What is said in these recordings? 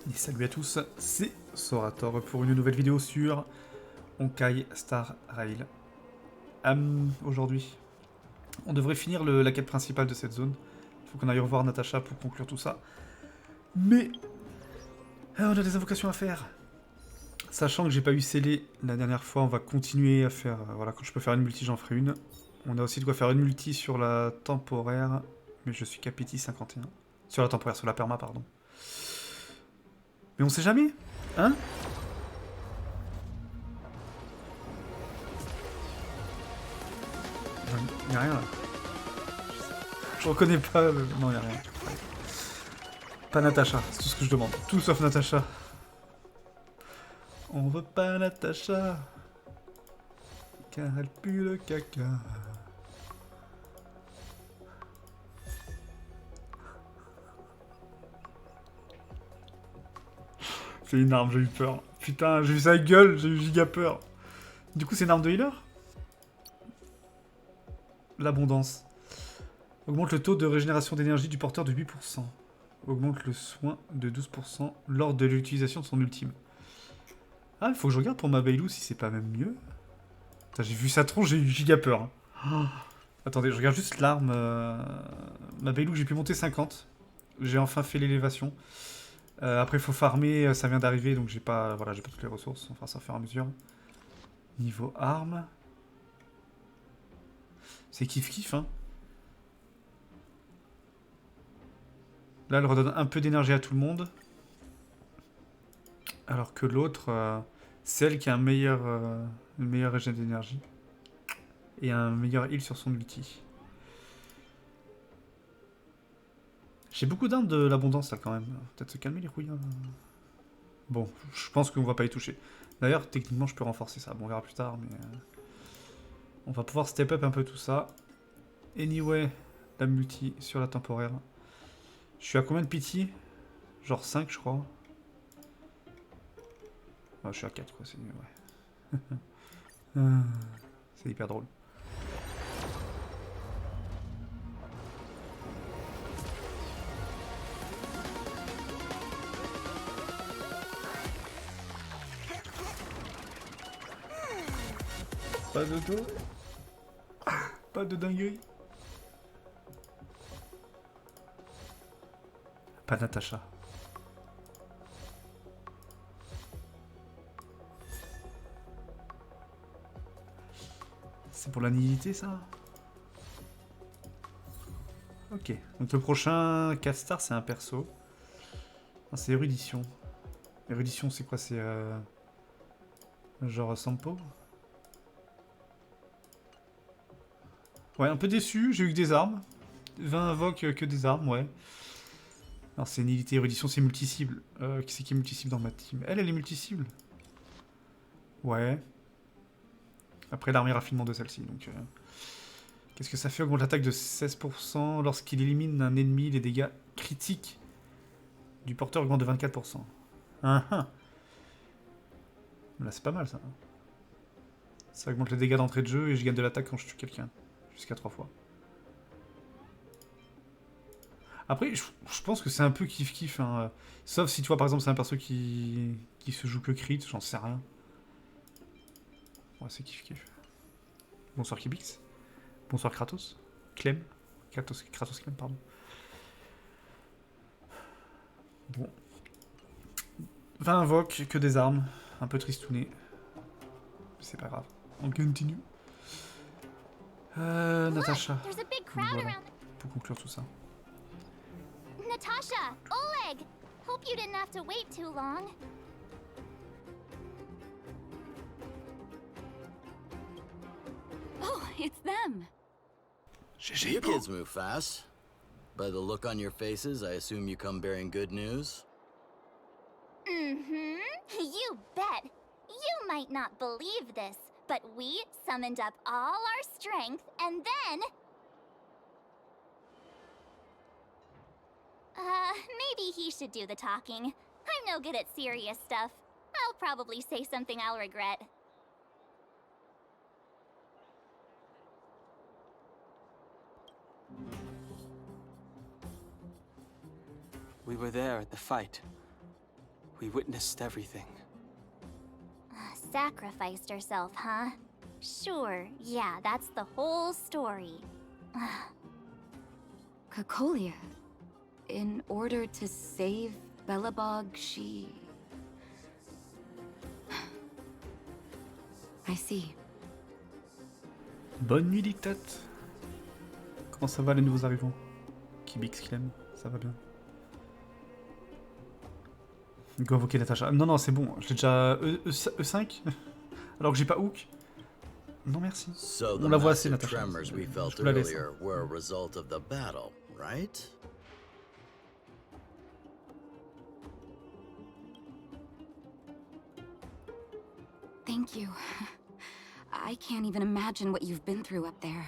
Et salut à tous, c'est Sorator pour une nouvelle vidéo sur Honkai Star Rail. Aujourd'hui, on devrait finir la quête principale de cette zone. Il faut qu'on aille revoir Natacha pour conclure tout ça. Mais on a des invocations à faire. Sachant que j'ai pas eu scellé la dernière fois, on va continuer à faire... voilà, quand je peux faire une multi, j'en ferai une. On a aussi de quoi faire une multi sur la temporaire, mais je suis Capiti 51. Sur la temporaire, sur la perma, pardon. Mais on sait jamais, hein? Y'a rien là. Je reconnais pas le... Non, y'a rien. Pas Natacha, c'est tout ce que je demande. Tout sauf Natacha. On veut pas Natacha. Car elle pue le caca. C'est une arme, j'ai eu peur. Putain, j'ai vu sa gueule, j'ai eu giga peur. Du coup, c'est une arme de healer? L'abondance. Augmente le taux de régénération d'énergie du porteur de 8%. Augmente le soin de 12% lors de l'utilisation de son ultime. Ah, il faut que je regarde pour ma Bailou si c'est pas même mieux. Putain, j'ai vu sa tronche, j'ai eu giga peur. Hein. Oh. Attendez, je regarde juste l'arme. Ma Bailou, j'ai pu monter 50. J'ai enfin fait l'élévation. Après, il faut farmer, ça vient d'arriver, donc j'ai pas, voilà, j'ai pas toutes les ressources. On fera ça au fur et à mesure. Niveau arme. C'est kiff-kiff, hein. Là, elle redonne un peu d'énergie à tout le monde. Alors que l'autre, c'est elle qui a une meilleure régène d'énergie. Et un meilleur heal sur son ulti. J'ai beaucoup d'armes de l'abondance là quand même. Peut-être se calmer les couilles. Hein. Bon, je pense qu'on va pas y toucher. D'ailleurs, techniquement, je peux renforcer ça. Bon, on verra plus tard, mais... on va pouvoir step up un peu tout ça. Anyway, la multi sur la temporaire. Je suis à combien de pity? Genre 5, je crois. Ouais, je suis à 4, quoi. C'est ouais. C'est hyper drôle. Pas de dos. Pas de dinguerie. Pas Natacha. C'est pour la nihilité, ça? Ok. Donc le prochain 4 stars, c'est un perso. Ah, c'est érudition. Érudition, c'est quoi? C'est genre Sampo? Ouais, un peu déçu. J'ai eu que des armes. 20 invoques que des armes, ouais. Alors c'est nihilité, érudition, c'est multi-cible. Qui c'est qui est multi-cible dans ma team? Elle est multi-cible? Ouais. Après l'armée raffinement de celle-ci, donc... Qu'est-ce que ça fait? Augmente l'attaque de 16%. Lorsqu'il élimine un ennemi, les dégâts critiques du porteur augmentent de 24%. Ah ah. Là, c'est pas mal, ça. Ça augmente les dégâts d'entrée de jeu et je gagne de l'attaque quand je tue quelqu'un. Jusqu'à 3 fois. Après, je pense que c'est un peu kiff-kiff. Hein. Sauf si, tu vois, par exemple, c'est un perso qui se joue que crit, j'en sais rien. Ouais, c'est kiff-kiff. Bonsoir Kibix. Bonsoir Kratos. Clem. Kratos Clem, pardon. Bon. 20 invoques, que des armes. Un peu tristouné. C'est pas grave. On continue. Natacha. Voilà. Pour conclure tout ça. Natasha! Oleg! Hope you didn't have to wait too long. Oh, it's them. You kids move fast. By the look on your faces, I assume you come bearing good news? Mm-hmm. You bet. You might not believe this, but we summoned up all our strength and then... maybe he should do the talking. I'm no good at serious stuff. I'll probably say something I'll regret. We were there at the fight. We witnessed everything. Sacrificed herself, huh? Sure, yeah, that's the whole story. Cocolia, in order to save Belobog, she... I see. Bonne nuit, dictate. Comment ça va les nouveaux arrivants? Kibix Clem, ça va bien. Go invoquer Natacha. Non, non, c'est bon, j'ai déjà E5 alors que j'ai pas Hook. Non, merci. So On the la voit assez, massive Natacha. tremors we felt Je vous la laisse. earlier were a result of the battle, right? Thank you. I can't even imagine what you've been through up there.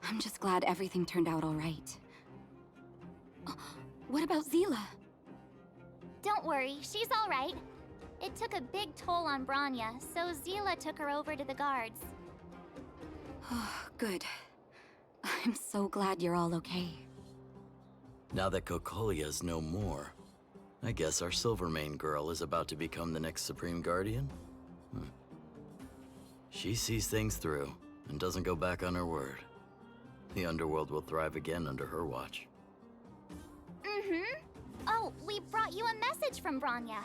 I'm just glad everything turned out all right. What about Zila? Don't worry, she's all right. It took a big toll on Branya, so Zila took her over to the guards. Good. I'm so glad you're all okay. Now that Cocolia's no more, I guess our Silvermane girl is about to become the next Supreme Guardian? She sees things through and doesn't go back on her word. The underworld will thrive again under her watch. Oh, we brought you a message from Branya.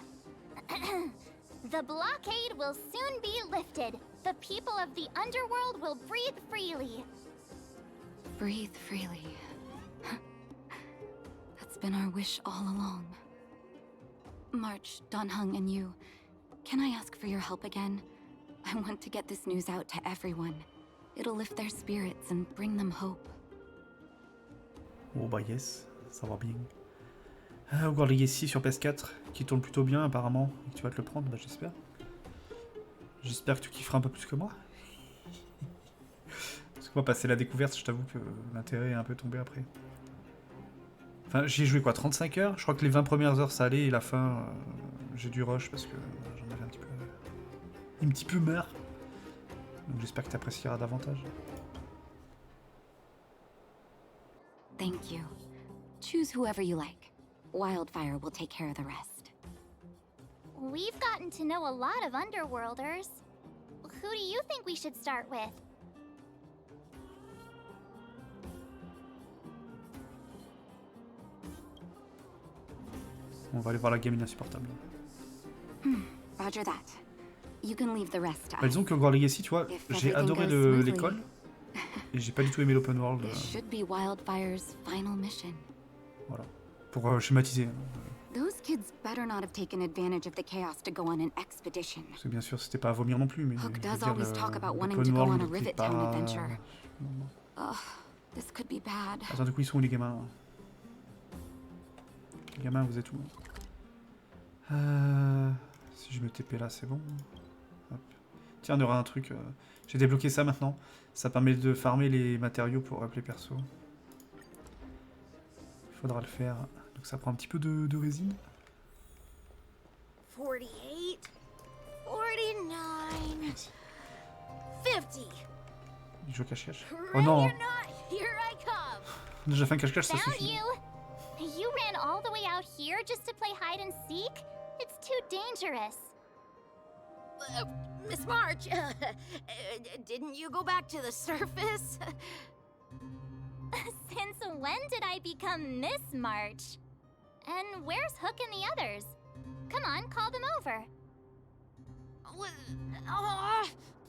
The blockade will soon be lifted. The people of the underworld will breathe freely. Breathe freely. That's been our wish all along. March, Donhung, and you, can I ask for your help again? I want to get this news out to everyone. It'll lift their spirits and bring them hope. Oh bah yes, ça va bien. Encore Legacy sur PS4 qui tourne plutôt bien apparemment. Et que tu vas te le prendre, bah j'espère. J'espère que tu kifferas un peu plus que moi. Parce que moi, passer la découverte, je t'avoue que l'intérêt est un peu tombé après. Enfin, j'y ai joué quoi, 35 heures? Je crois que les 20 premières heures ça allait et la fin, j'ai dû rush parce que j'en avais un petit peu marre. Donc j'espère que tu apprécieras davantage. Thank you. Choose whoever you like. Wildfire will take care of the rest. We've gotten to know a lot of underworlders. Who do you think we should start with? On va aller voir la gamine insupportable. Roger that. You can leave the rest to Bah, us. disons que Hogwarts Legacy, tu vois, j'ai adoré l'école. Et j'ai pas du tout aimé l'open world. This should be Wildfire's final mission. Voilà. Pour schématiser. Those kids better not have taken advantage of the chaos to go on an expedition. Parce que bien sûr, c'était pas à vomir non plus, mais. Hook je veux does dire, always talk about wanting l'open to go on world a n'était Rivet pas- Town adventure. Ugh, this could be bad. Attends, du coup, ils sont où les gamins? Les gamins, vous êtes où? Si je me TP là, c'est bon. Hop. Tiens, on aura un truc. J'ai débloqué ça maintenant. Ça permet de farmer les matériaux pour appeler perso. Il faudra le faire. Donc ça prend un petit peu de résine. 48, 49, 50. Il joue cache-cache. Oh Ready non! or not, here I come. On a déjà fait un cache-cache, ça Found suffit. you! You ran all the way out here just to play hide and seek? It's too dangerous. Miss March, didn't you go back to the surface? Since when did I become Miss March? And where's Hook and the others? Come on, call them over.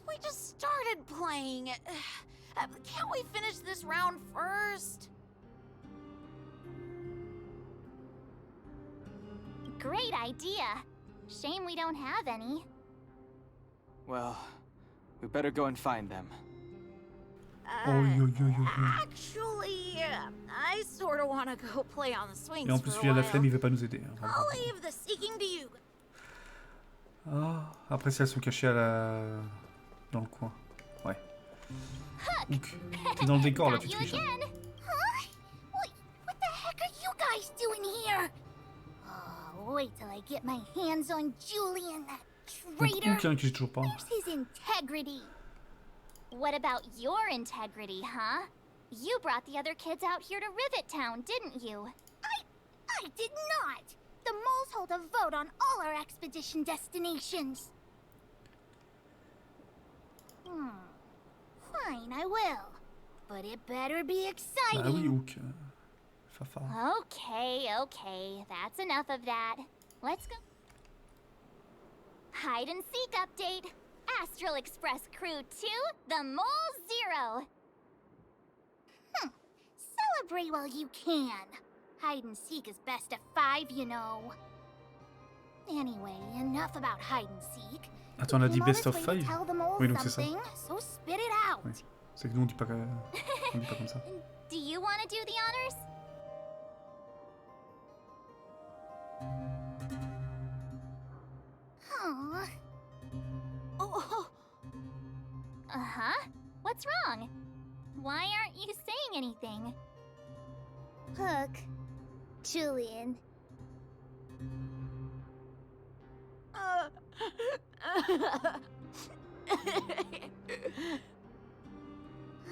We just started playing. Can't we finish this round first? Great idea. Shame we don't have any. Well, we better go and find them. Oh, yo, yo, yo, yo. Actually, I sort of want to go play on the swings Et en plus, for lui a a la while. flemme, il veut pas nous aider. Hein. I'll leave the seeking to you. Ah, après, si elles sont cachées à la... dans le coin. Ouais. Hook, t'es dans le décor là, Got tu you triches. Hein. again. Huh? What the heck are you guys doing here? Oh, wait till I get my hands on Julian, that Donc traitor. Hook, hein, que j'ai toujours pas. Where's his integrity? What about your integrity, huh? You brought the other kids out here to Rivet Town, didn't you? I did not. The the moles hold a vote on all our expedition destinations. Fine, I will. But it better be exciting. Bah oui, Hook. Fafa. Okay, that's enough of that. Let's go. Hide and seek update. Astral Express Crew 2, the Mole 0. Celebrate while you can. Hide and seek is best of 5, you know. Anyway, enough about hide and seek. Attends, on a dit Came on best this of way to 5? tell the moles Oui, donc c'est ça. something, so spit it out. Ouais. C'est que nous on dit pas comme ça. Do you want to do the honors? Aw. Oh, Uh-huh. What's wrong? Why aren't you saying anything? Hook. Julian.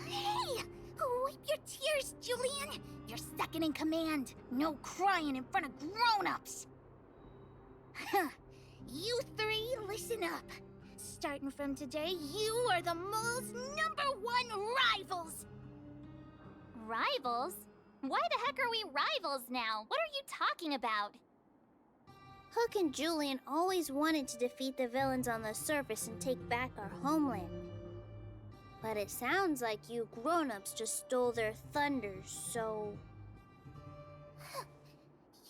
Hey! Wipe your tears, Julian! You're second in command. No crying in front of grown-ups. You three, listen up. Starting from today, you are the mole's #1 rivals! Rivals? Why the heck are we rivals now? What are you talking about? Hook and Julian always wanted to defeat the villains on the surface and take back our homeland. But it sounds like you grown-ups just stole their thunder, so...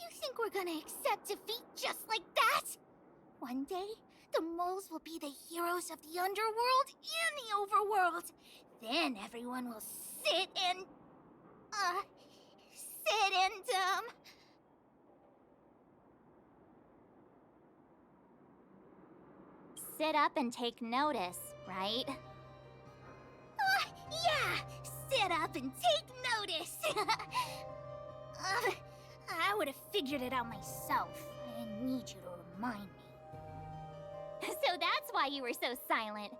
You think we're gonna accept defeat just like that? One day, the moles will be the heroes of the underworld and the overworld. Then everyone will sit and sit up and take notice, right? Yeah! Sit up and take notice! I would have figured it out myself. I didn't need you to remind me. So that's why you were so silent.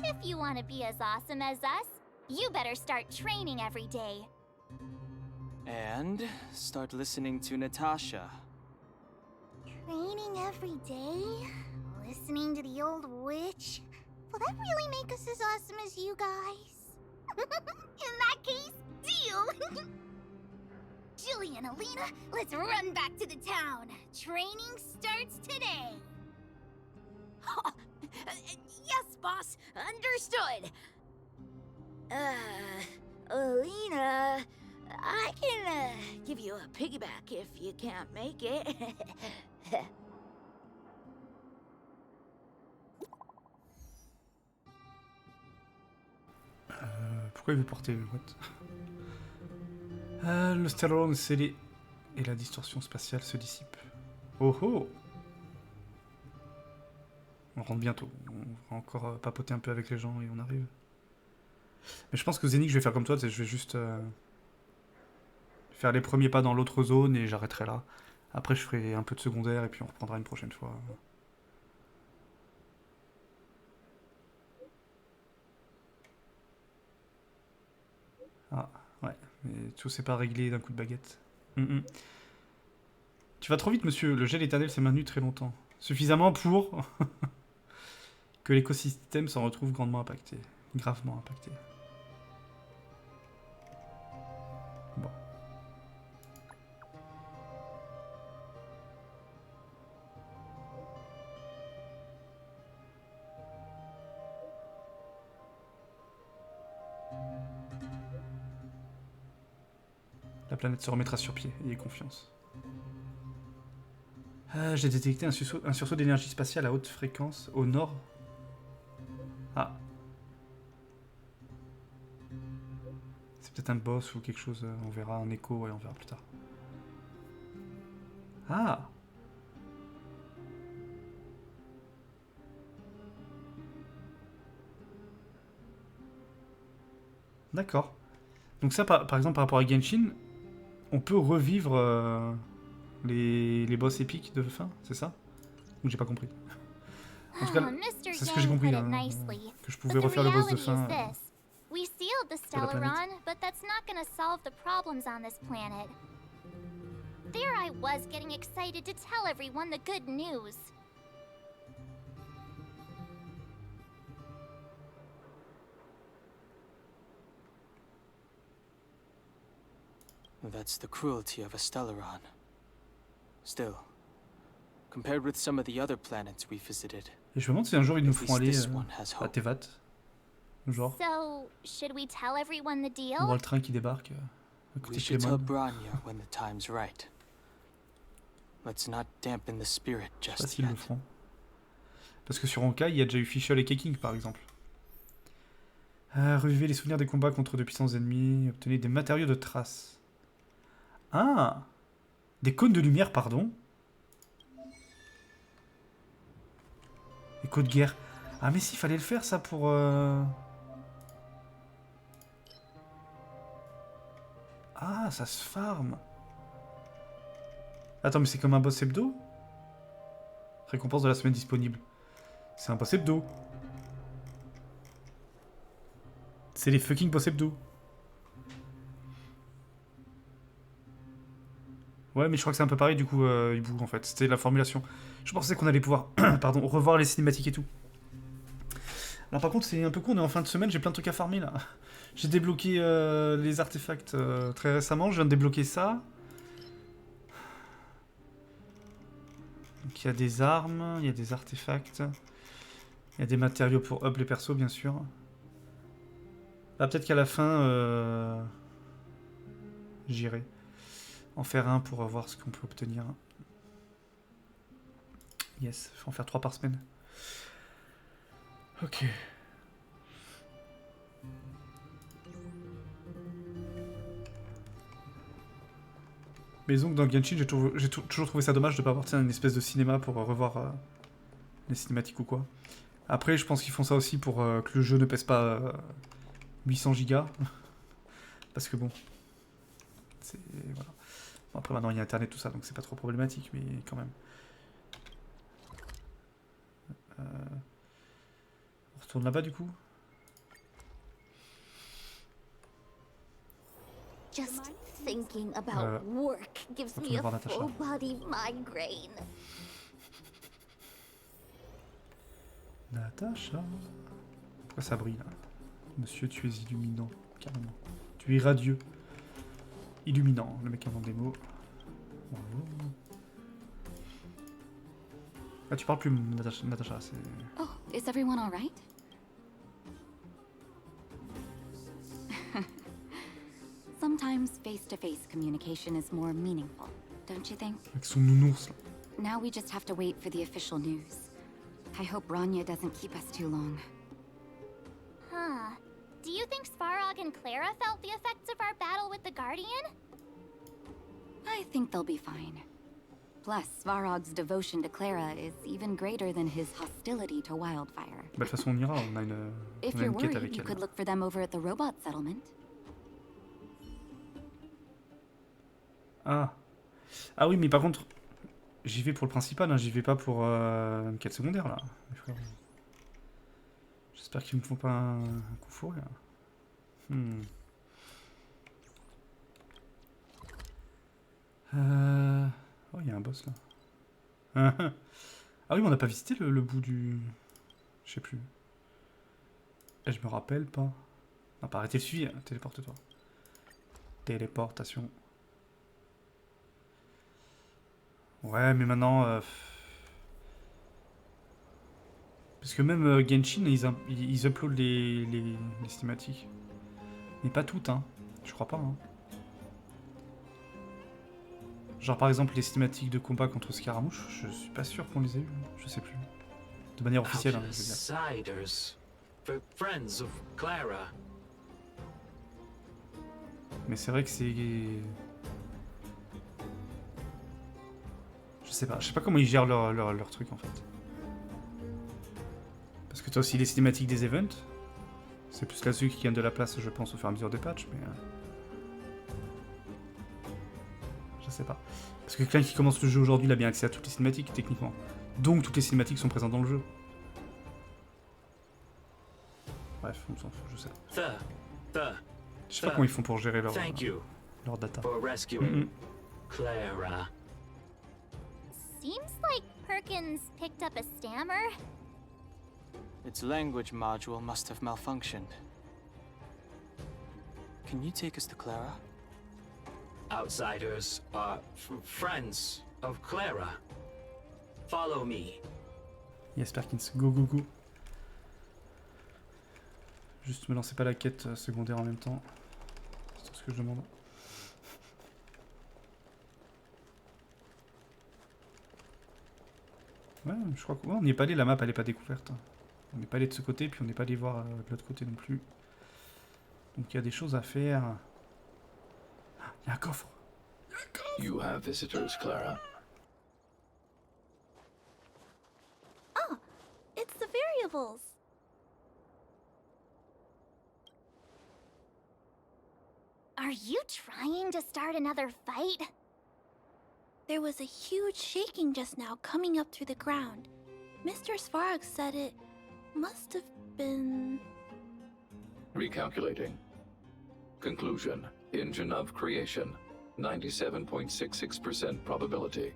If you want to be as awesome as us, you better start training every day. And start listening to Natasha. Training every day? Listening to the old witch? Will that really make us as awesome as you guys? In that case, deal! Julian, Alina, let's run back to the town. Training starts today. yes, boss. Understood. Alina, I can give you a piggyback if you can't make it. Pourquoi il veut porter le what? Le stallone est scellé et la distorsion spatiale se dissipe. Oh oh! On rentre bientôt. On va encore papoter un peu avec les gens et on arrive. Mais je pense que Zénith, je vais faire comme toi, je vais juste faire les premiers pas dans l'autre zone et j'arrêterai là. Après, je ferai un peu de secondaire et puis on reprendra une prochaine fois. Ah, ouais, mais tout c'est pas réglé d'un coup de baguette. Tu vas trop vite, monsieur. Le gel éternel s'est maintenu très longtemps. Suffisamment pour que l'écosystème s'en retrouve grandement impacté. Gravement impacté. Bon. La planète se remettra sur pied, ayez confiance. J'ai détecté un sursaut d'énergie spatiale à haute fréquence au nord. Ah. C'est peut-être un boss ou quelque chose, on verra un écho et on verra plus tard. Ah. D'accord. Donc ça, par exemple, par rapport à Genshin, on peut revivre les boss épiques de fin, c'est ça? Ou j'ai pas compris? En tout cas, c'est ce que j'ai compris, hein, que je pouvais refaire le boss de fin. We sealed the Stellaron, but that's not gonna solve the problems on this planet. there I was getting excited to tell everyone the good news. Well, that's the cruelty of a Stellaron. Still, compared with some of the other planets we visited, Et je me demande si un jour ils nous at feront least aller this one has à hope. Tevat. Genre, So, should we tell everyone the on deal? voit le train qui débarque à We côté de should tell Clément. Branya when the time's right. Let's not dampen the spirit Je sais pas just s'ils le yet. feront. Parce que sur Honkai, il y a déjà eu Fischl et Keking par exemple. Revivez les souvenirs des combats contre de puissants ennemis. Obtenez des matériaux de traces. Ah! Des cônes de lumière, pardon. Des cônes de guerre. Ah mais si, fallait le faire ça pour... Ah, ça se farm. Attends, mais c'est comme un boss hebdo? Récompense de la semaine disponible. C'est un boss hebdo. C'est les fucking boss hebdo. Ouais, mais je crois que c'est un peu pareil du coup, Hibou, en fait. C'était la formulation. Je pensais qu'on allait pouvoir pardon, revoir les cinématiques et tout. Alors par contre, c'est un peu con, on est en fin de semaine, j'ai plein de trucs à farmer là. J'ai débloqué les artefacts très récemment, je viens de débloquer ça. Donc il y a des armes, il y a des artefacts. Il y a des matériaux pour up les persos, bien sûr. Là, peut-être qu'à la fin, j'irai en faire un pour voir ce qu'on peut obtenir. Yes, faut en faire 3 par semaine. Ok. Mais donc dans Genshin, j'ai toujours trouvé ça dommage de pas avoir une espèce de cinéma pour revoir les cinématiques ou quoi. Après, je pense qu'ils font ça aussi pour que le jeu ne pèse pas 800 gigas. Parce que bon, c'est... Voilà. Bon, après maintenant il y a internet tout ça, donc c'est pas trop problématique, mais quand même. On retourne là-bas du coup. Just thinking about work gives me retourne voir a Natasha. full body migraine. Natacha. Pourquoi ça brille là? Monsieur, tu es illuminant, carrément. Tu es radieux. Illuminant, le mec invente des mots. Bravo. Ah, tu parles plus, Natacha, c'est... Oh, is everyone all right? Sometimes face-to-face communication is more meaningful, don't you think? Avec son nounours là. Now we just have to wait for the official news. I hope Rania doesn't keep us too long. Huh. Do you think Svarog and Clara felt the effects of our battle with the Guardian? I think they'll be fine. Plus, Svarog's devotion to Clara is even greater than his hostility to Wildfire. Bah, de toute façon, on ira, on a une, If on a you're une quête worried, avec you elle. could look for them over at the robot settlement. Ah. Ah oui, mais par contre, j'y vais pour le principal, hein, j'y vais pas pour une quête secondaire, là. J'espère qu'ils me font pas un coup fourré, là. Oh, il y a un boss, là. Ah oui, mais on n'a pas visité le bout du... Je sais plus. Et je me rappelle pas. Non, pas arrêter le suivi, hein. Téléporte-toi. Téléportation. Ouais, mais maintenant... Parce que même Genshin, ils uploadent les cinématiques. Mais pas toutes, hein. Je crois pas, hein. Genre par exemple les cinématiques de combat contre Scaramouche, je suis pas sûr qu'on les ait eues. Je sais plus. De manière officielle, hein, je veux dire. Outsiders, for friends of Clara. Mais c'est vrai que c'est... Je sais pas comment ils gèrent leur truc en fait. Parce que t'as aussi les cinématiques des events. C'est plus là-dessus qui gagnent de la place, je pense, au fur et à mesure des patchs, mais... Je sais pas. Parce que quelqu'un qui commence le jeu aujourd'hui, il a bien accès à toutes les cinématiques, techniquement. Donc toutes les cinématiques sont présentes dans le jeu. Bref, on s'en fout, je sais. Je sais pas comment ils font pour gérer leur Thank you data. for rescuing Clara. Seems like Perkins picked up a stammer. Its language module must have malfunctioned. Can you take us to Clara? Outsiders are friends of Clara. Follow me. Yes, Perkins, go go go. Juste me lancez pas la quête secondaire en même temps. C'est tout ce que je demande. Ouais, je crois qu'on n'y est pas allé, la map elle est pas découverte. On n'est pas allé de ce côté, puis on n'est pas allé voir de l'autre côté non plus. Donc il y a des choses à faire. Ah, il y a un coffre. You have visitors, Clara. Oh, it's the variables. Are you trying to start another fight? There was a huge shaking just now coming up through the ground. Mr. Svarog said it must have been... Recalculating. Conclusion. Engine of creation. 97.66% probability.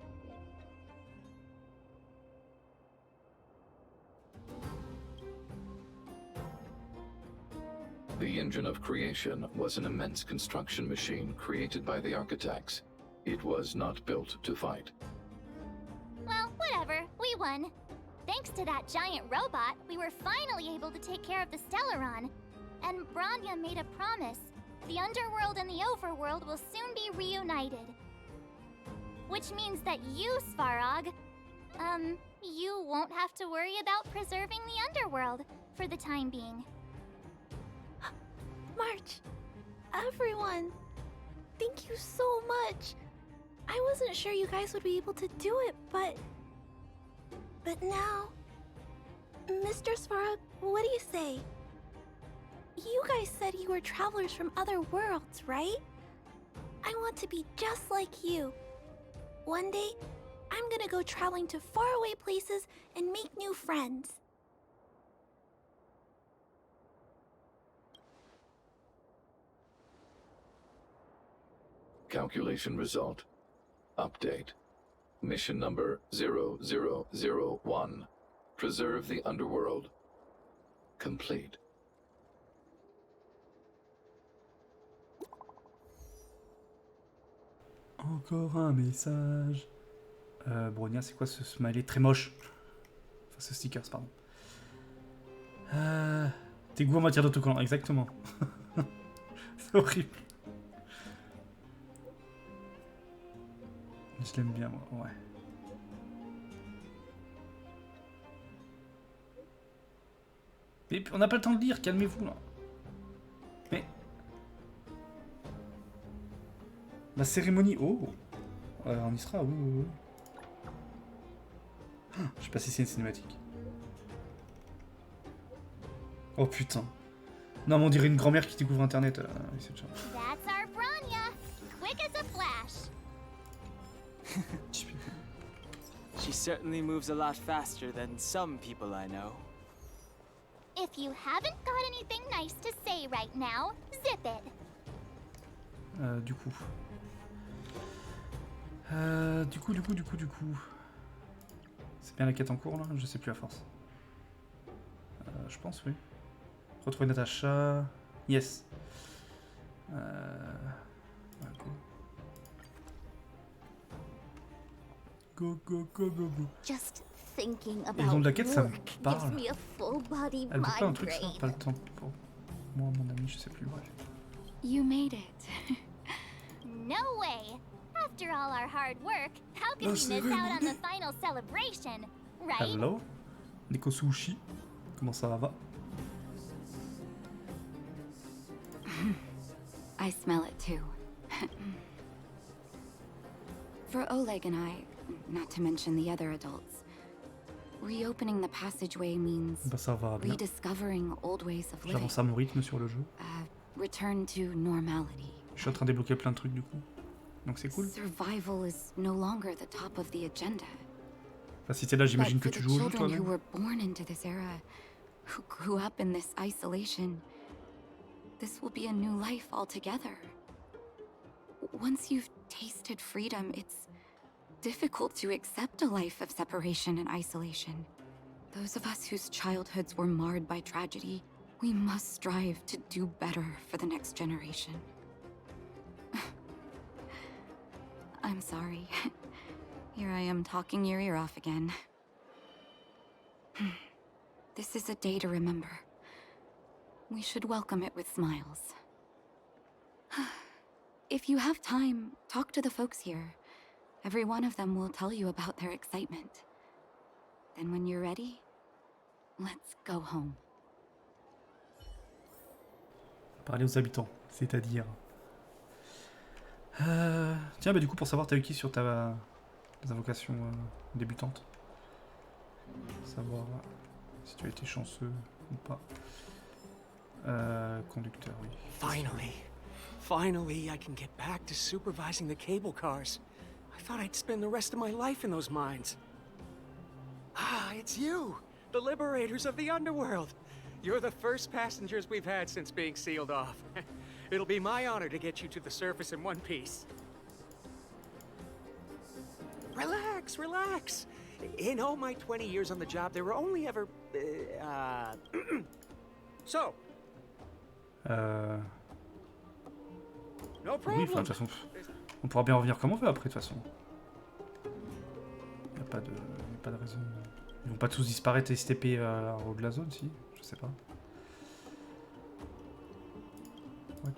The engine of creation was an immense construction machine created by the architects. It was not built to fight. Well, whatever. We won. Thanks to that giant robot, we were finally able to take care of the Stellaron. And Branya made a promise. The underworld and the overworld will soon be reunited. Which means that you, Svarog, you won't have to worry about preserving the underworld for the time being. March, everyone, thank you so much. I wasn't sure you guys would be able to do it, but now... Mr. Svarog, what do you say? You guys said you were travelers from other worlds, right? I want to be just like you. One day, I'm gonna go traveling to faraway places and make new friends. Calculation result. Update. Mission number 0001. Preserve the underworld. Complete. Encore un message. Bronia, c'est quoi ce smiley très moche? Enfin, ce stickers, pardon. Tes goûts en matière d'autocollant, exactement. C'est horrible. Je l'aime bien, moi, ouais. Mais on n'a pas le temps de lire, calmez-vous, là. Mais... La cérémonie... Oh, on y sera, oui, oui, oui. Je sais pas si c'est une cinématique. Oh putain. Non, mais on dirait une grand-mère qui découvre Internet. C'est déjà... That's our Branya, quick as a flash. She certainly moves a lot faster than some people I know. If you haven't got anything nice to say right now, zip it. Du coup. Du coup. C'est bien la quête en cours là? Je sais plus à force. Je pense, oui. Retrouver Natacha. Yes. Ouais, go. Go, go, go, go, go. Just thinking Et le nom de la quête, ça me work parle. gives me a full body Elle veut pas un truc, ça? migraine. Pas le temps pour moi, mon ami, je sais plus, bref. You made it. No way. After all our hard work, how can we miss out on the final celebration, right? Hello? Nico Sushi. Comment ça va? I smell it too. For Oleg and I, not to mention the other adults, reopening the passageway means Bah ça va bien. rediscovering old ways of living. J'avance à mon rythme sur le jeu. Return to normality. Je suis en train de débloquer plein de trucs du coup. Donc c'est cool. Survival is no longer the top of the agenda. Enfin, si t'es là, j'imagine que But tu for joues the au jeu children who toi-même. were born into this era, who grew up in this isolation, this will be a new life altogether. once you've tasted freedom, it's difficult to accept a life of separation and isolation. Those of us whose childhoods were marred by tragedy, we must strive to do better for the next generation. I'm sorry. Here I am talking your ear off again. This is a day to remember. We should welcome it with smiles. If you have time, talk to the folks here. Every one of them will tell you about their excitement. Then when you're ready, let's go home. Parler aux habitants, c'est-à-dire... Tiens, bah du coup, pour savoir, t'as eu qui sur ta invocation débutante? Savoir si tu as été chanceux ou pas. Conducteur, oui. Finally, I can get back to supervising the cable cars. I thought I'd spend the rest of my life in those mines. Ah, it's you, the liberators of the underworld. You're the first passengers we've had since being sealed off. It'll be my honor to get you to the surface in one piece. Relax, relax. In all my 20 years on the job, there were only ever... So. No Oui, enfin, de toute façon, on pourra bien revenir comme on veut après, de toute façon. Y a pas de raison. Ils vont pas tous disparaître et STP au haut de la zone, si? Je sais pas. What?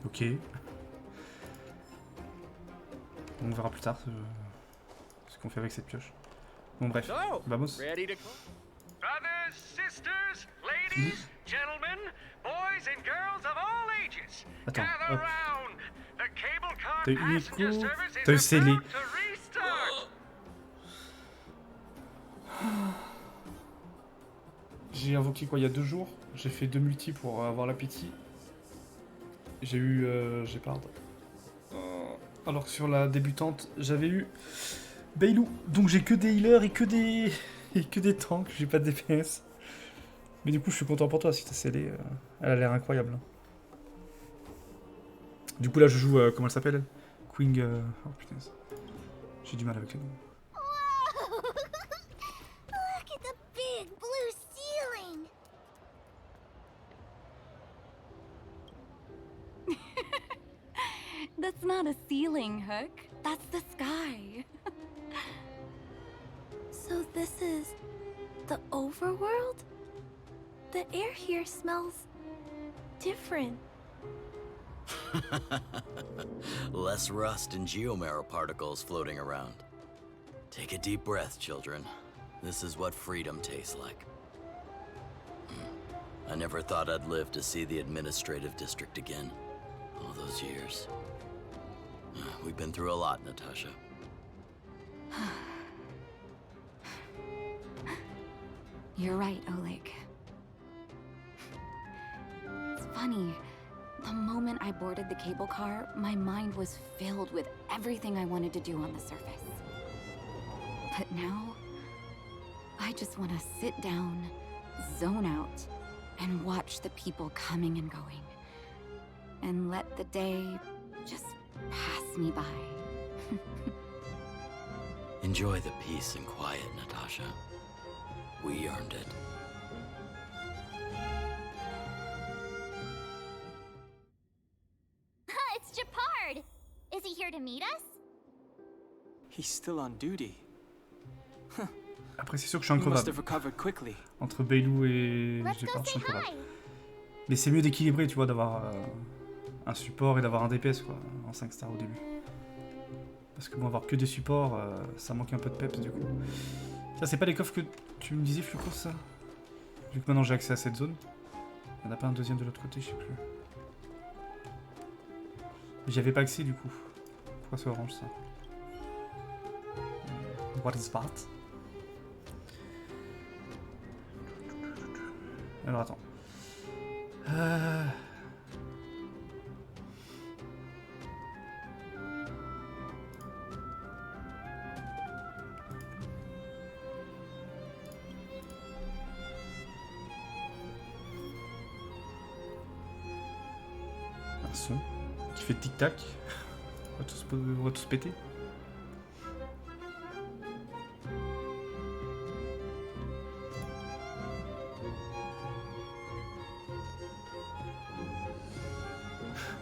Ok. On verra plus tard ce qu'on fait avec cette pioche. Bon bref, vamos. Brothers, sisters, ladies, gentlemen, boys and girls of all ages, gather round. The cable car passenger service is about to restart. J'ai invoqué quoi il y a 2 jours. J'ai fait 2 multis pour avoir l'appétit. J'ai eu Gépard. Alors que sur la débutante, j'avais eu Bailou. Donc j'ai que des healers et que des tanks. J'ai pas de DPS. Mais du coup, je suis content pour toi si t'as scellé. Elle a l'air incroyable. Du coup, là, je joue. Comment elle s'appelle elle? Queen. Oh putain. J'ai du mal avec les noms. Look at the big blue ceiling. That's not a ceiling, Hook. That's the sky. So this is the overworld? The air here smells different. Less rust and geomarrow particles floating around. Take a deep breath, children. This is what freedom tastes like. I never thought I'd live to see the administrative district again. All those years. We've been through a lot, Natasha. You're right, Oleg. It's funny. The moment I boarded the cable car, my mind was filled with everything I wanted to do on the surface. But now, I just want to sit down, zone out, and watch the people coming and going. And let the day just pass me by. Enjoy the peace and quiet, Natasha. We earned it. It's Japard! Is he here to meet us? He's still on duty. Après, c'est sûr que je suis He must increvable. have recovered quickly. Entre Bailou et Let's go Gépard, je say suis increvable. hi. Mais c'est mieux d'équilibrer, tu vois, d'avoir un support et d'avoir un DPS, quoi, en 5 stars au début. Parce que bon, avoir que des supports, ça manque un peu de peps, du coup. Ça, c'est pas les coffres que tu me disais, Fluco, ça? Vu que maintenant j'ai accès à cette zone. Il n'y en a pas un deuxième de l'autre côté, je sais plus. Mais j'y avais pas accès, du coup. Pourquoi c'est orange, ça? What is that? Alors, attends. son qui fait tic-tac. On va tous péter.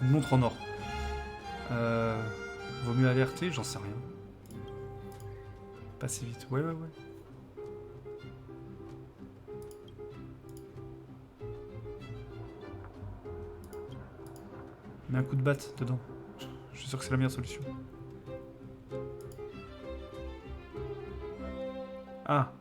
Une montre en or. Vaut mieux alerter, j'en sais rien. Pas si vite. Ouais. Mets un coup de batte dedans. Je suis sûr que c'est la meilleure solution. Ah.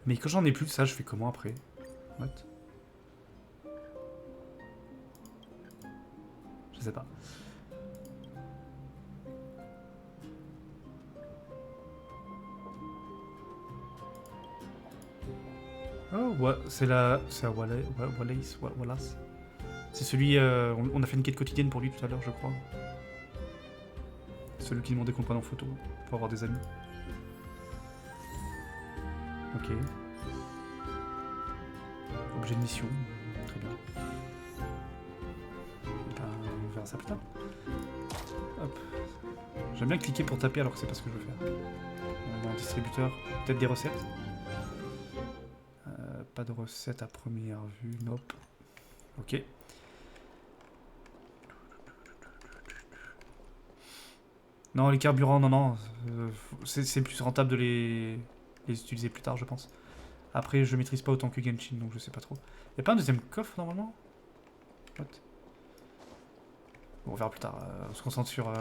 Mais quand j'en ai plus de ça, je fais comment après? What? Je sais pas. Oh, ouais, c'est Wallace. C'est celui, on a fait une quête quotidienne pour lui tout à l'heure, je crois. Celui qui demandait qu'on prenne en photo pour avoir des amis. Ok. Objet de mission. Très bien. Ben, on verra ça plus tard. Hop. J'aime bien cliquer pour taper alors que c'est pas ce que je veux faire. On a un distributeur. Peut-être des recettes. Pas de recettes à première vue. Nope. Ok. Non, les carburants, non. C'est plus rentable de les utiliser plus tard, je pense. Après, je maîtrise pas autant que Genshin, donc je sais pas trop. Y'a pas un deuxième coffre, normalement? What? Bon, on verra plus tard. On se concentre sur l'autre,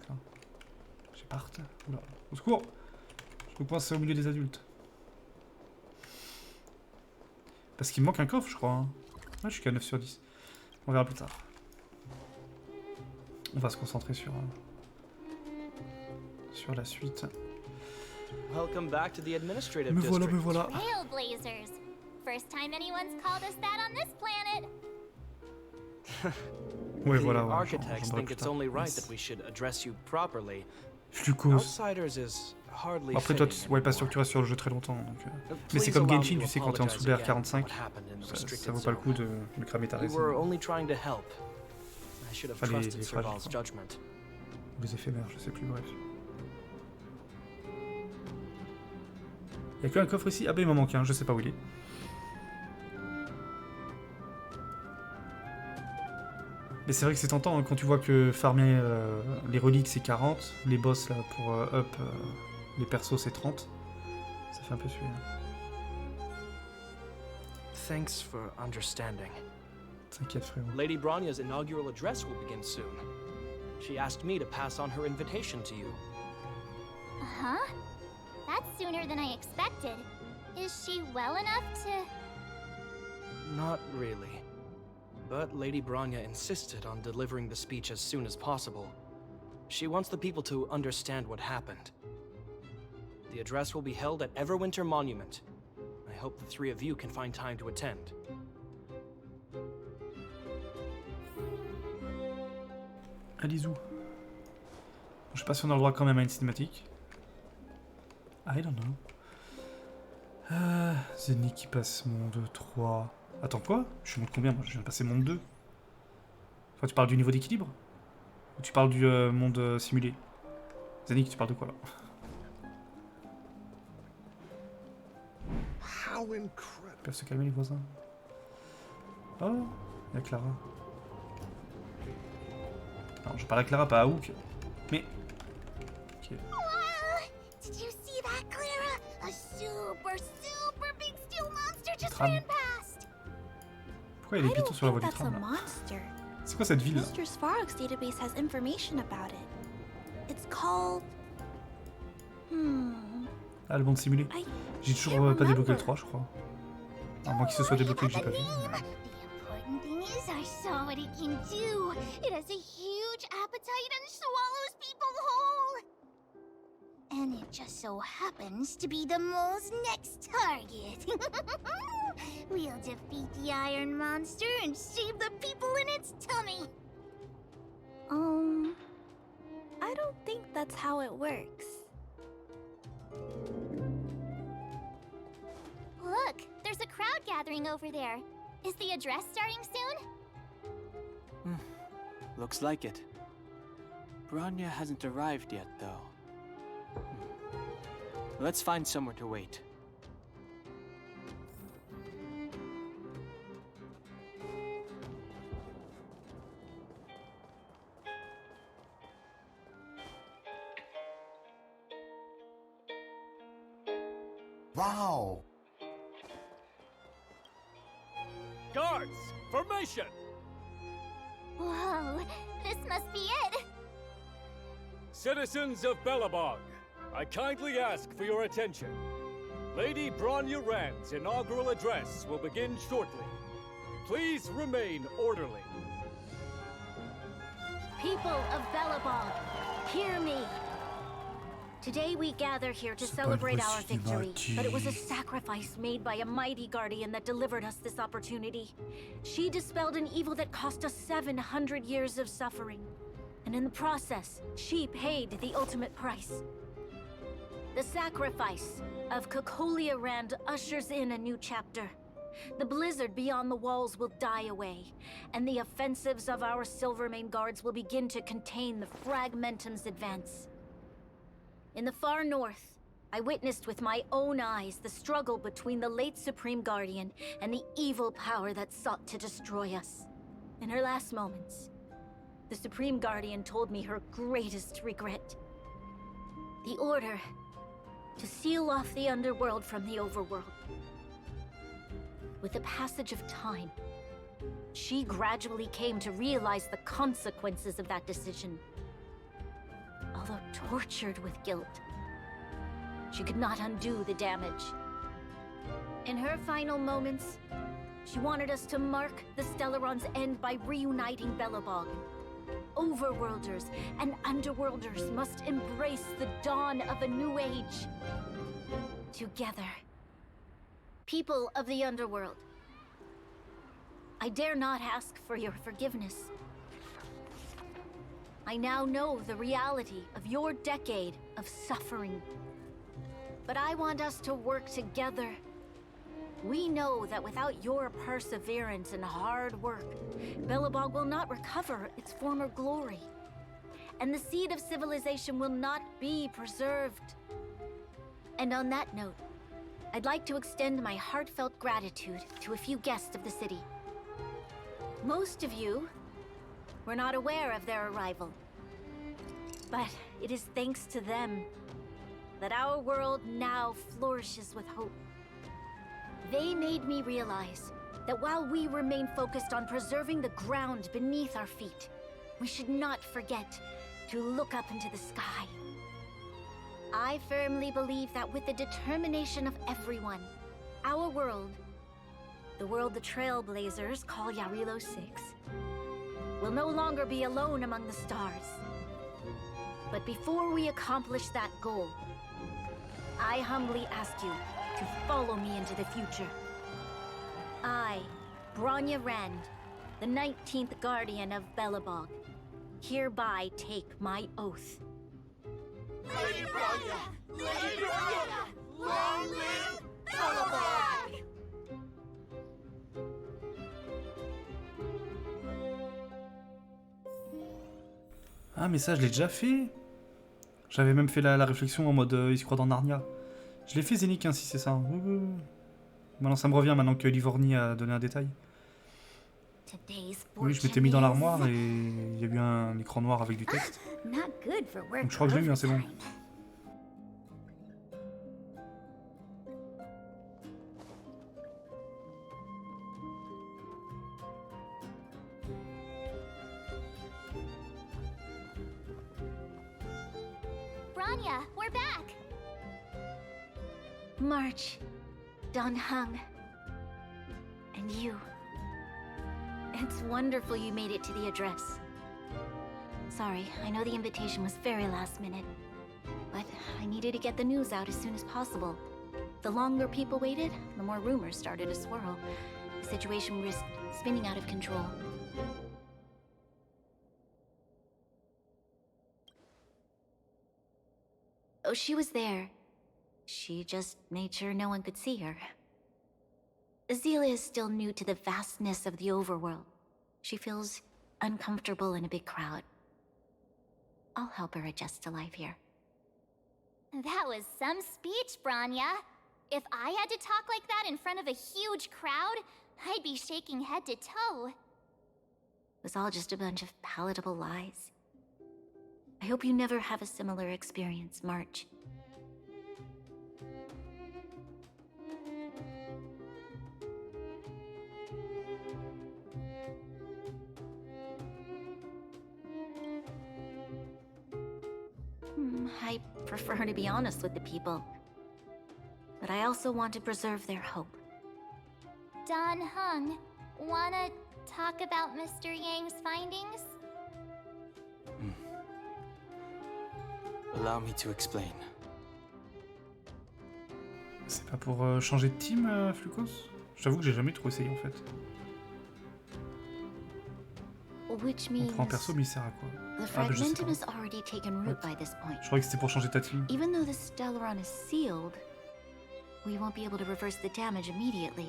là. J'ai part. Oula. Au secours! Je me coince au milieu des adultes. Parce qu'il me manque un coffre, je crois. Hein. Ouais, je suis qu'à 9 sur 10. On verra plus tard. On va se concentrer sur la suite. Welcome back to the administrative Me district. voilà. Trailblazers. First time anyone's called us that on this planet. Ouais, The voilà. architects think it's only right that we should address you properly. Flucos. Outsiders is hardly Après, toi, fitting ouais, pas sûr anymore. que tu restes sur le jeu très longtemps. Donc, mais Please c'est comme allow Genshin, me tu to sais, quand t'es en dessous de apologize again R45, for what happened in the ça restricted vaut pas le coup zone. de cramer ta We résine. were only trying to help. I should have Enfin, les trusted fragiles, Serval's quoi. judgment. Ou les éphémères, je sais plus, bref. Y'a que un coffre ici? Ah bah il m'en manque un, je sais pas où il est. Mais c'est vrai que c'est tentant hein, quand tu vois que farmer les reliques c'est 40, les boss là pour up les persos c'est 30. Ça fait un peu suer. Hein. Thanks for understanding. T'inquiète frérot. Lady Bronya's inaugural address will begin soon. She asked me to pass on her invitation to you. Huh? That's sooner than I expected. Is she well enough to... Not really. But Lady Bronya insisted on delivering the speech as soon as possible. She wants the people to understand what happened. The address will be held at Everwinter Monument. I hope the three of you can find time to attend. Alizou. Je sais pas si on a le droit quand même à une cinématique. I don't know. Zenny qui passe monde 3. Attends quoi? Je suis monde combien moi? Je viens de passer monde 2. Enfin tu parles du niveau d'équilibre? Ou tu parles du monde simulé? Zenny, tu parles de quoi là? Ils peuvent se calmer les voisins. Oh, il y a Clara. Non, je parle à Clara, pas à Hook. Mais... Ok. Did you see that, Clara? A super big steel monster just Tram. ran past. Pourquoi il y a des pitons sur la voie du That's a tram là? monster. C'est quoi cette ville là? Mr. Svarog's database has information about it. It's called... Ah, le monde simulé. J'ai toujours pas débloqué le 3, je crois. À moins qu'il se soit débloqué que j'ai pas vu. The important thing is I saw what it can do. It has a huge appetite and swallows people whole. And it just so happens to be the mole's next target. We'll defeat the iron monster and save the people in its tummy. I don't think that's how it works. Look, there's a crowd gathering over there. Is the address starting soon? Looks like it. Bronya hasn't arrived yet, though. Let's find somewhere to wait. Wow! Guards, formation! Whoa, this must be it! Citizens of Belobog, I kindly ask for your attention. Lady Bronya Rand's inaugural address will begin shortly. Please remain orderly. People of Belobog, hear me! Today we gather here to celebrate our victory, but it was a sacrifice made by a mighty guardian that delivered us this opportunity. She dispelled an evil that cost us 700 years of suffering. And in the process, she paid the ultimate price. The sacrifice of Kokolia Rand ushers in a new chapter. The blizzard beyond the walls will die away, and the offensives of our Silvermane guards will begin to contain the Fragmentum's advance. In the far north, I witnessed with my own eyes the struggle between the late Supreme Guardian and the evil power that sought to destroy us. In her last moments, the Supreme Guardian told me her greatest regret. The order to seal off the underworld from the overworld. With the passage of time, she gradually came to realize the consequences of that decision. Although tortured with guilt, she could not undo the damage. In her final moments, she wanted us to mark the Stellaron's end by reuniting Belobog. Overworlders and Underworlders must embrace the dawn of a new age. Together. People of the Underworld, I dare not ask for your forgiveness. I now know the reality of your decade of suffering. But I want us to work together. We know that without your perseverance and hard work, Belobog will not recover its former glory. And the seed of civilization will not be preserved. And on that note, I'd like to extend my heartfelt gratitude to a few guests of the city. Most of you were not aware of their arrival. But it is thanks to them that our world now flourishes with hope. They made me realize that while we remain focused on preserving the ground beneath our feet, we should not forget to look up into the sky. I firmly believe that with the determination of everyone, our world, the world the Trailblazers call Yarilo 6, will no longer be alone among the stars. But before we accomplish that goal, I humbly ask you to follow me into the future. I, Bronya Rand, the 19th Guardian of Belobog, hereby take my oath. Lady Bronya! Lady Bronya! Long live Belobog! Ah mais ça je l'ai déjà fait. J'avais même fait la réflexion en mode il se croit dans Narnia. Je l'ai fait Zénic, hein, si c'est ça. Maintenant ça me revient maintenant que Livorni a donné un détail. Oui, je m'étais mis dans l'armoire et il y a eu un écran noir avec du texte. Donc je crois que je l'ai eu, hein, c'est bon. Bronya, we're back! March, Donhung, and you. It's wonderful you made it to the address. Sorry, I know the invitation was very last minute, but I needed to get the news out as soon as possible. The longer people waited, the more rumors started to swirl. The situation risked spinning out of control. Oh, she was there. She just made sure no one could see her. Azela is still new to the vastness of the overworld. She feels uncomfortable in a big crowd. I'll help her adjust to life here. That was some speech, Bronya. If I had to talk like that in front of a huge crowd, I'd be shaking head to toe. It was all just a bunch of palatable lies. I hope you never have a similar experience, March. I prefer to be honest with the people. But I also want to preserve their hope. Don Hung, wanna talk about Mr. Yang's findings? Allow me to explain. C'est pas pour changer de team, Flucos? J'avoue que j'ai jamais trop essayé en fait. Which On means prend un perso, mais il sert à quoi? the Ah, bah, je sais fragmentum pas. has already taken root by this point. Je croyais que c'était pour changer ta team. Even though the Stellaron is sealed, we won't be able to reverse the damage immediately.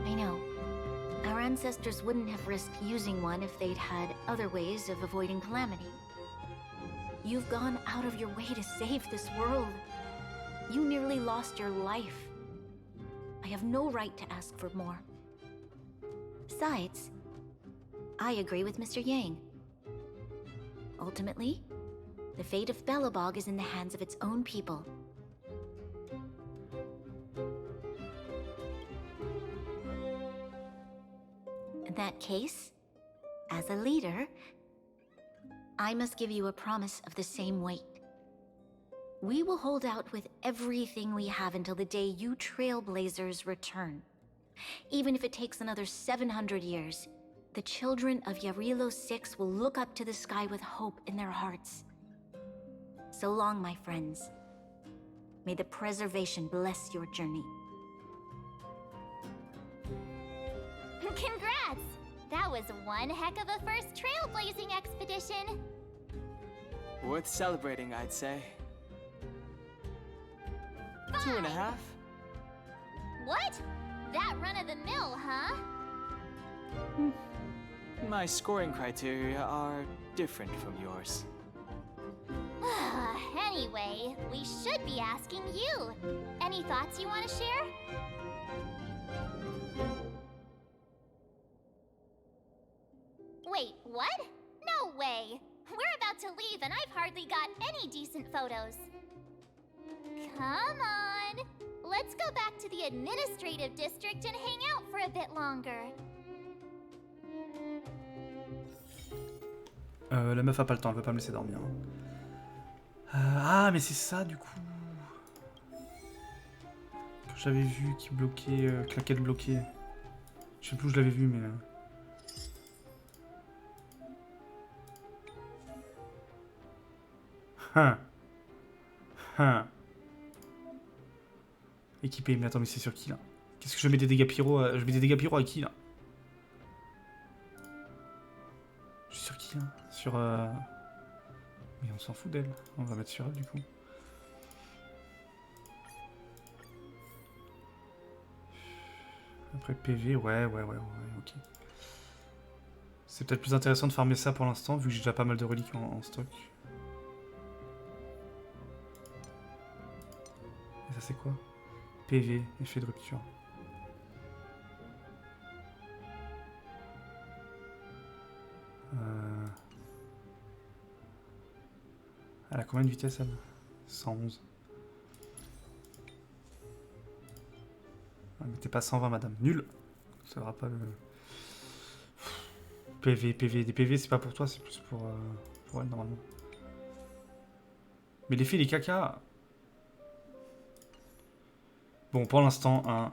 I know. Our ancestors wouldn't have risked using one if they'd had other ways of avoiding calamity. You've gone out of your way to save this world. You nearly lost your life. I have no right to ask for more. Besides, I agree with Mr. Yang. Ultimately, the fate of Belobog is in the hands of its own people. In that case, as a leader, I must give you a promise of the same weight. We will hold out with everything we have until the day you Trailblazers return. Even if it takes another 700 years, the children of Yarilo 6 will look up to the sky with hope in their hearts. So long, my friends. May the preservation bless your journey. Congrats! That was one heck of a first trailblazing expedition. Worth celebrating, I'd say. Fine. 2.5? What? That run-of-the-mill, huh? My scoring criteria are different from yours. Anyway, we should be asking you. Any thoughts you want to share? Wait, what? No way! We're about to leave and I've hardly got any decent photos. Come on! Let's go back to the administrative district and hang out for a bit longer. La meuf a pas le temps, elle veut pas me laisser dormir. Ah, mais c'est ça du coup. Que j'avais vu qui bloquait, claquette bloquée. Je sais plus où je l'avais vu, mais. Équipé, mais attends, mais c'est sur qui là? Qu'est-ce que je mets des dégâts pyro à... Je mets des dégâts pyro à qui là? Je suis sur qui là? Sur mais on s'en fout d'elle. On va mettre sur elle du coup. Après PV, ouais, ok. C'est peut-être plus intéressant de farmer ça pour l'instant, vu que j'ai déjà pas mal de reliques en stock. Et ça c'est quoi? PV, effet de rupture. Elle a combien de vitesse elle? 111. Ah, mettez pas 120 madame, nul. Ça aura pas le... PV, des PV c'est pas pour toi, c'est plus pour elle normalement. Mais l'effet des caca... Bon, pour l'instant, un...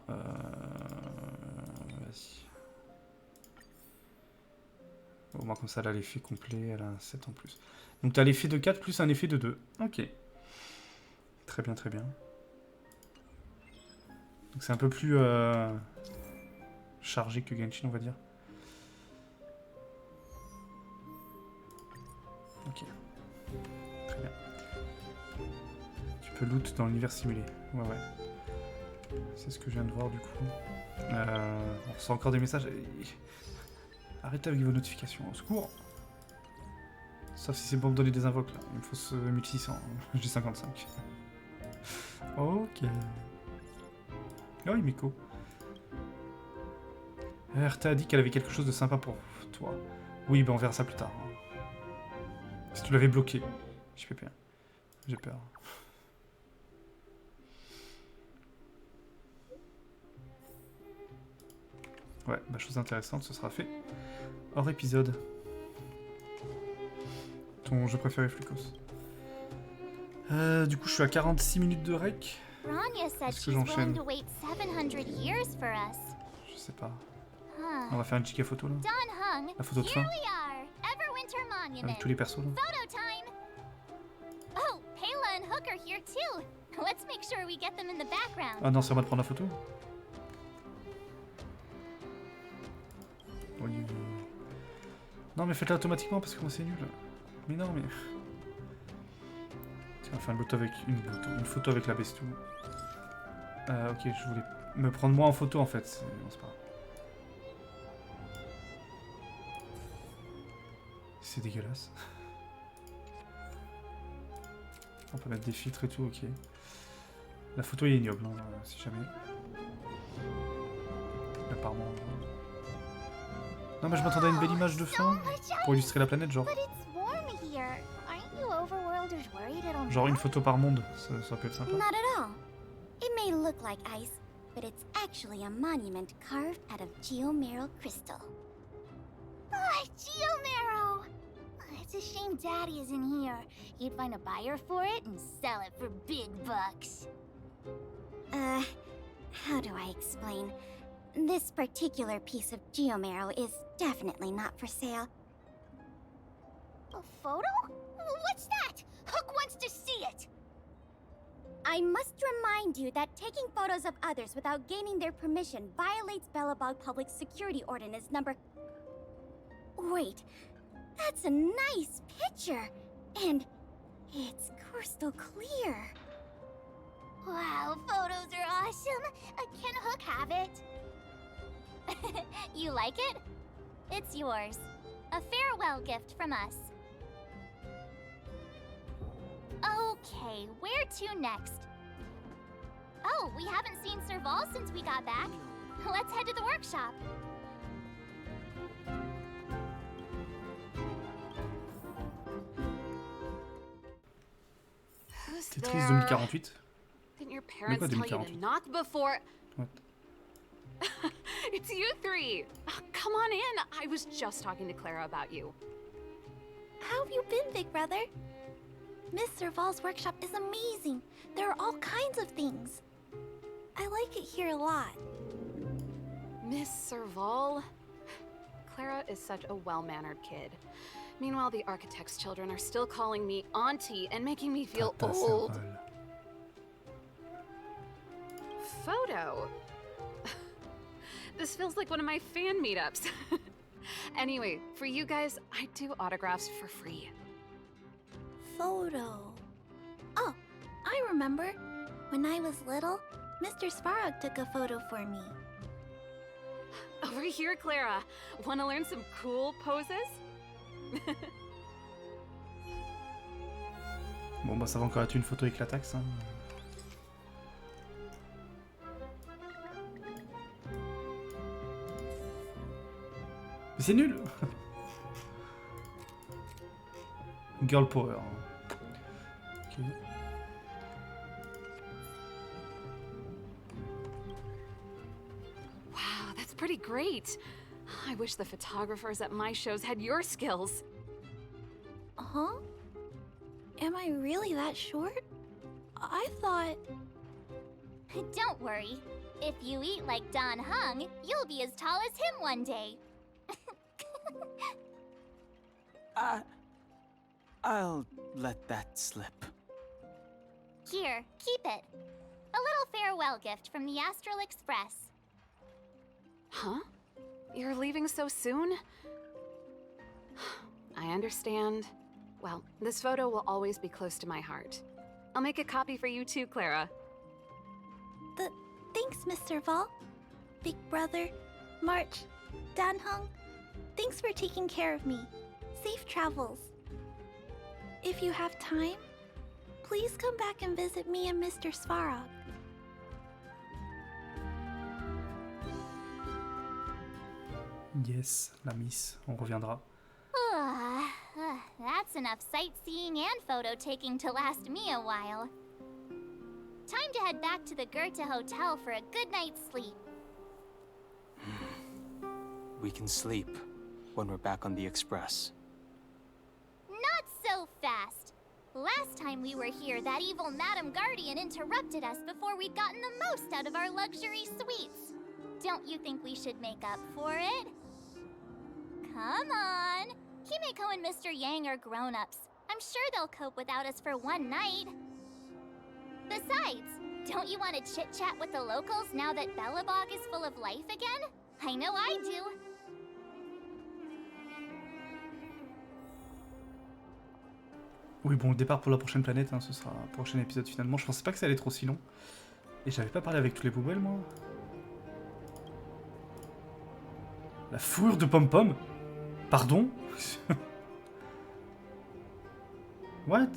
Vas-y. Au moins comme ça, elle a l'effet complet, elle a un 7 en plus. Donc t'as l'effet de 4 plus un effet de 2. Ok. Très bien, très bien. Donc c'est un peu plus... chargé que Genshin, on va dire. Ok. Très bien. Tu peux loot dans l'univers simulé. Ouais. C'est ce que je viens de voir du coup. On reçoit encore des messages. Arrêtez avec vos notifications, au secours. Sauf si c'est pour me donner des invoques là. Il me faut ce 1600. J'ai 55. Ok. Oh, oui, Miko. RT a dit qu'elle avait quelque chose de sympa pour toi. Oui, ben on verra ça plus tard. Si tu l'avais bloqué. Je fais peur. J'ai peur. Ouais, bah chose intéressante, ce sera fait hors épisode. Ton jeu préféré, Flucos. Du coup, je suis à 46 minutes de rec. Est-ce que j'enchaîne? Je sais pas. On va faire une giga photo là. La photo de fin. Avec tous les persos là. Ah non, c'est à moi de prendre la photo. Oui. Non mais faites-la automatiquement parce que moi c'est nul. Mais non mais... Tiens, on va faire une photo avec la bestou. Ok, je voulais me prendre moi en photo en fait. Non, c'est pas grave. C'est dégueulasse. On peut mettre des filtres et tout, ok. La photo est ignoble, hein, si jamais. Apparemment... Non mais je m'attendais à une belle image de fin pour illustrer la planète, genre. Genre une photo par monde, ça peut être sympa. Not at all. It may look like ice, but it's actually a monument carved out of geomeral crystal. Ah, geomarrow! It's a shame Daddy isn't here. He'd find a buyer for it and sell it for big bucks. How do I explain? This particular piece of geomarrow is definitely not for sale. A photo? What's that? Hook wants to see it! I must remind you that taking photos of others without gaining their permission violates Belobog Public Security Ordinance number... Wait, that's a nice picture, and it's crystal clear. Wow, photos are awesome! Can Hook have it? You like it? It's yours. A farewell gift from us. Okay, where to next? Oh, we haven't seen Serval since we got back. Let's head to the workshop. Tetris 2048. Didn't your parents tell you to knock before? What? It's you three. Oh, come on in. I was just talking to Clara about you. How have you been, big brother? Miss Serval's workshop is amazing. There are all kinds of things. I like it here a lot. Miss Serval? Clara is such a well-mannered kid. Meanwhile, the architect's children are still calling me auntie and making me feel old. Photo? This feels like one of my fan meetups. Anyway, for you guys, I do autographs for free. Photo. Oh, I remember. When I was little, Mr. Svarog took a photo for me. Over here, Clara. Want to learn some cool poses? Bon bah ça va encore être une photo avec la taxe. Hein. Mais c'est nul. Girl power. Okay. Wow, that's pretty great. I wish the photographers at my shows had your skills. Huh? Am I really that short? I thought... Don't worry. If you eat like Don Hung, you'll be as tall as him one day. I'll let that slip. Here, keep it. A little farewell gift from the Astral Express. Huh? You're leaving so soon? I understand. Well, this photo will always be close to my heart. I'll make a copy for you too, Clara. Thanks, Mr. Vol. Big Brother, March, Danhung. Thanks for taking care of me. Safe travels. If you have time, please come back and visit me and Mr. Svarog. Yes, la miss, on reviendra. That's enough sightseeing and photo taking to last me a while. Time to head back to the Goethe Hotel for a good night's sleep. We can sleep when we're back on the Express. Not so fast. Last time we were here, that evil Madam Guardian interrupted us before we'd gotten the most out of our luxury suites. Don't you think we should make up for it? Come on. Himeko and Mr. Yang are grown-ups. I'm sure they'll cope without us for one night. Besides, don't you want to chit-chat with the locals now that Belobog is full of life again? I know I do. Oui, bon, le départ pour la prochaine planète, hein, ce sera un prochain épisode finalement. Je pensais pas que ça allait être aussi long. Et j'avais pas parlé avec tous les poubelles, moi. La fourrure de Pom-Pom? Pardon? What?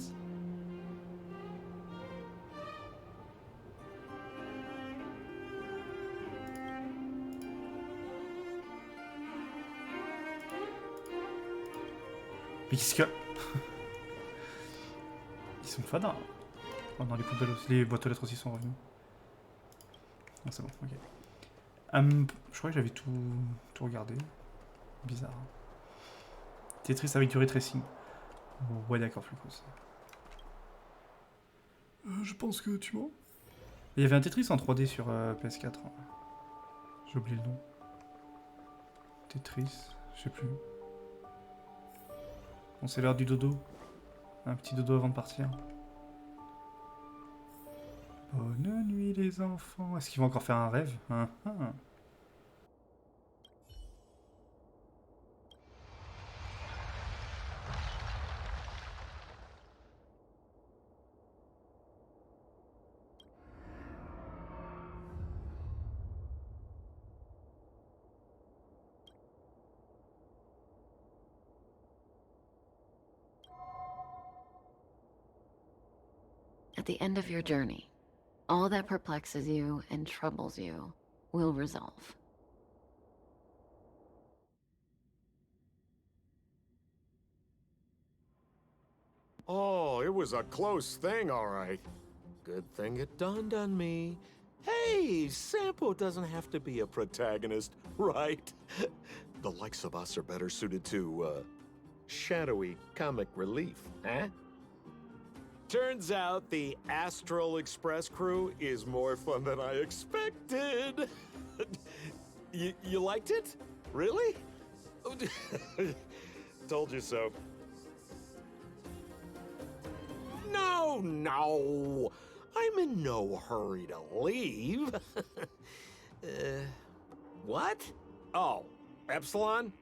Mais qu'est-ce que... Ils sont fadins. Oh non, les poubelles aussi, les boîtes aux lettres aussi sont revenues. Non, c'est bon, ok. Je crois que j'avais tout regardé. Bizarre. Tetris avec du ray tracing. Ouais, d'accord, Flucos. Je pense que tu mens. Il y avait un Tetris en 3D sur PS4. J'ai oublié le nom. Tetris, je sais plus. Bon, c'est l'heure du dodo. Un petit dodo avant de partir. Bonne nuit les enfants. Est-ce qu'ils vont encore faire un rêve, hein? At the end of your journey, all that perplexes you and troubles you will resolve. Oh, it was a close thing, all right. Good thing it dawned on me. Hey, Sampo doesn't have to be a protagonist, right? The likes of us are better suited to, shadowy comic relief, eh? Turns out the Astral Express crew is more fun than I expected. You liked it? Really? Told you so. No! I'm in no hurry to leave. What? Oh, Epsilon?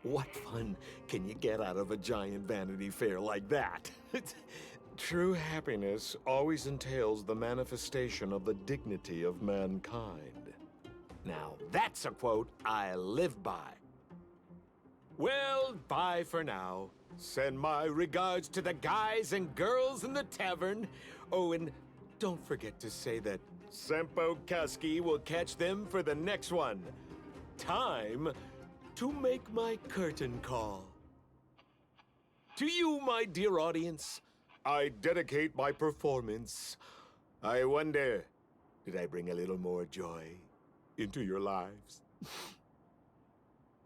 What fun can you get out of a giant Vanity Fair like that? True happiness always entails the manifestation of the dignity of mankind. Now, that's a quote I live by. Well, bye for now. Send my regards to the guys and girls in the tavern. Oh, and don't forget to say that Sempo Kaski will catch them for the next one. Time to make my curtain call. To you, my dear audience, I dedicate my performance. I wonder, did I bring a little more joy into your lives?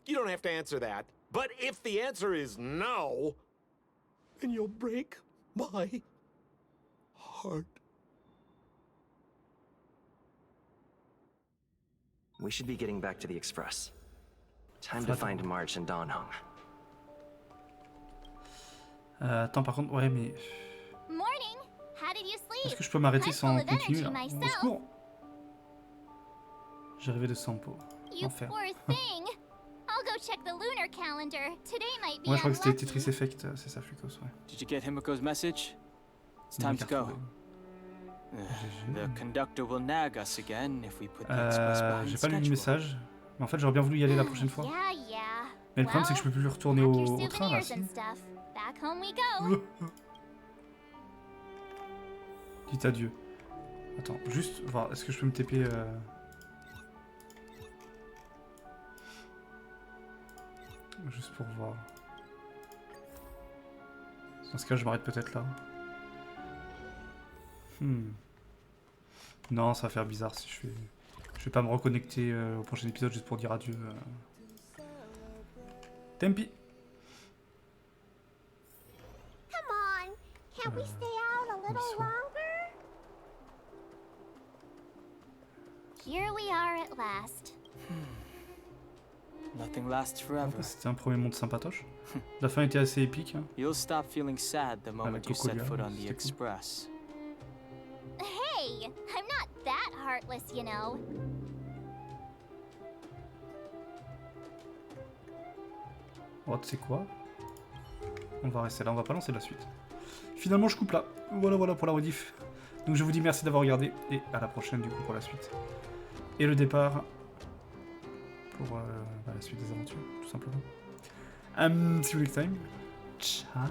You don't have to answer that, but if the answer is no, then you'll break my heart. We should be getting back to the Express. Time to find March and Danhung. Attends, par contre, ouais, mais... Morning. How did you sleep? Est-ce que je peux m'arrêter sans continuer, là? Au myself. secours. J'ai rêvé de Sampo. You Enfer. poor thing. I'll go check the lunar calendar. Today might be Ouais, je crois que c'était unlucky. Tetris Effect, c'est ça, Flucos, ouais. Did you get Himiko's message? It's time to go. The conductor will nag us again if we put the express behind J'ai pas lu le schedule. message. Mais en fait, j'aurais bien voulu y aller la prochaine fois. Yeah, yeah. Mais le problème, c'est que je peux plus retourner Pack your au train, là, souvenirs si. and stuff. Back home we go. Dites adieu. Attends, juste voir, est-ce que je peux me TP Juste pour voir. Dans ce cas, je m'arrête peut-être là. Non, ça va faire bizarre si je fais... Je vais pas me reconnecter au prochain épisode juste pour dire adieu. Tempi. Come on. Can't we stay out a little longer? Here we are at last. Nothing lasts forever. C'était un premier monde sympatoche. La fin était assez épique. Hein. You'll stop feeling sad the moment you set foot on the express. Hey, I'm not that heartless, you know. Oh, tu sais quoi? On va rester là, on va pas lancer la suite. Finalement, je coupe là. Voilà pour la rediff. Donc je vous dis merci d'avoir regardé et à la prochaine du coup pour la suite. Et le départ pour la suite des aventures, tout simplement. See you next time. Ciao.